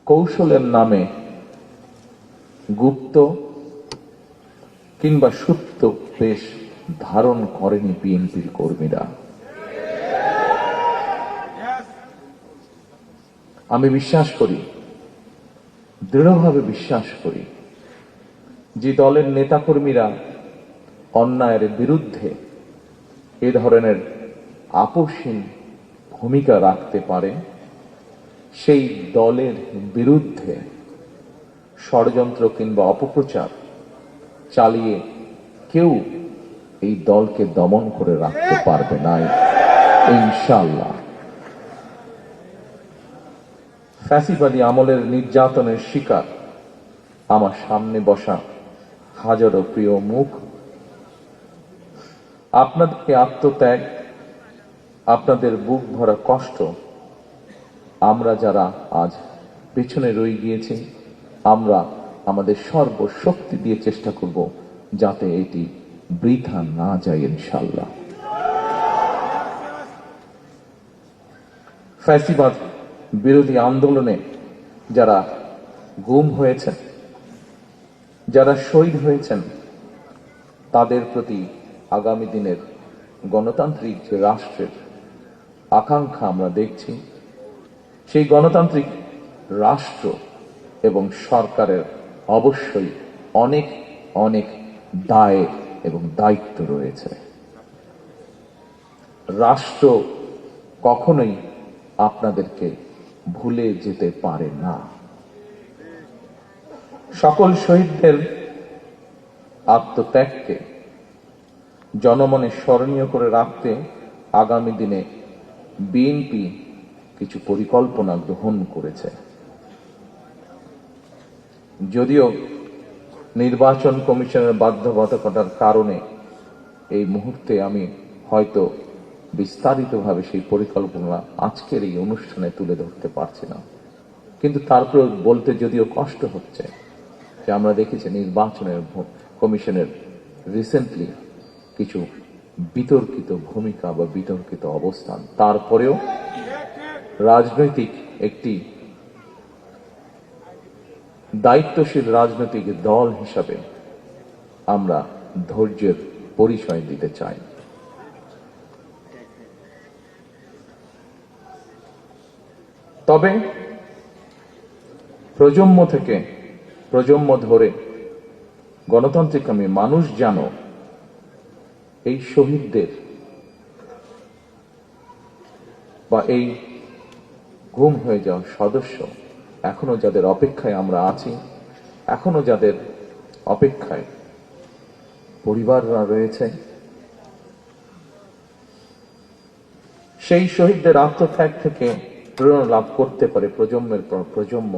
কৌশলের নামে গুপ্ত কিংবা সুপ্ত বেশ ধারণ করেনি বিএনপির কর্মীরা। আমি বিশ্বাস করি, দৃঢ়ভাবে বিশ্বাস করি, যে দলের নেতাকর্মীরা অন্যায়ের বিরুদ্ধে এ ধরনের আপোষহীন ভূমিকা রাখতে পারে, সেই দলের বিরুদ্ধে ষড়যন্ত্র কিংবা অপপ্রচার চালিয়ে কেউ এই দলকে দমন করে রাখতে পারবে না ইনশাআল্লাহ। ফ্যাসিবাদী আমলের নির্যাতনের শিকার আমার সামনে বসা হাজারো প্রিয় মুখ, আপনাদের আত্মত্যাগ, আপনাদের বুক ভরা কষ্ট, আমরা যারা আজ পেছনে রয়ে গিয়েছি, আমরা আমাদের সর্বশক্তি দিয়ে চেষ্টা করব যাতে এটি বৃথা না যায় ইনশাআল্লাহ। ফ্যাসিবাদ বিরোধী আন্দোলনে যারা গুম হয়েছেন, যারা শহীদ হয়েছেন, তাদের প্রতি আগামী দিনের গণতান্ত্রিক যে রাষ্ট্রের আকাঙ্ক্ষা আমরা দেখছি, সেই গণতান্ত্রিক রাষ্ট্র এবং সরকারের অবশ্যই অনেক অনেক দায় এবং দায়িত্ব রয়েছে। রাষ্ট্র কখনোই আপনাদেরকে ভুলে যেতে পারে না। সকল শহীদদের আত্মত্যাগকে জনমনে স্মরণীয় করে রাখতে আগামী দিনে বিএনপি কিছু পরিকল্পনা গ্রহণ করেছে। যদিও নির্বাচন কমিশনের বাধ্যবাধকতার কারণে এই মুহূর্তে আমি হয়তো বিস্তারিতভাবে সেই পরিকল্পনা আজকের এই অনুষ্ঠানে তুলে ধরতে পারছি না, কিন্তু তারপর বলতে যদিও কষ্ট হচ্ছে যে আমরা দেখেছি নির্বাচনের কমিশনের রিসেন্টলি কিছু বিতর্কিত ভূমিকা বা বিতর্কিত অবস্থান। তারপরেও রাজনৈতিক একটি দায়িত্বশীল রাজনৈতিক দল হিসাবে আমরা ধৈর্যের পরিচয় দিতে চাই। তবে প্রজন্ম থেকে প্রজন্ম ধরে গণতান্ত্রিকামী মানুষ যেন এই শহীদদের বা এই গুম হয়ে যাওয়া সদস্য, এখনো যাদের অপেক্ষায় আমরা আছি, এখনো যাদের অপেক্ষায় পরিবাররা রয়েছে, সেই শহীদদের আত্মত্যাগ থেকে প্রেরণা লাভ করতে পারে প্রজন্মের পর প্রজন্ম।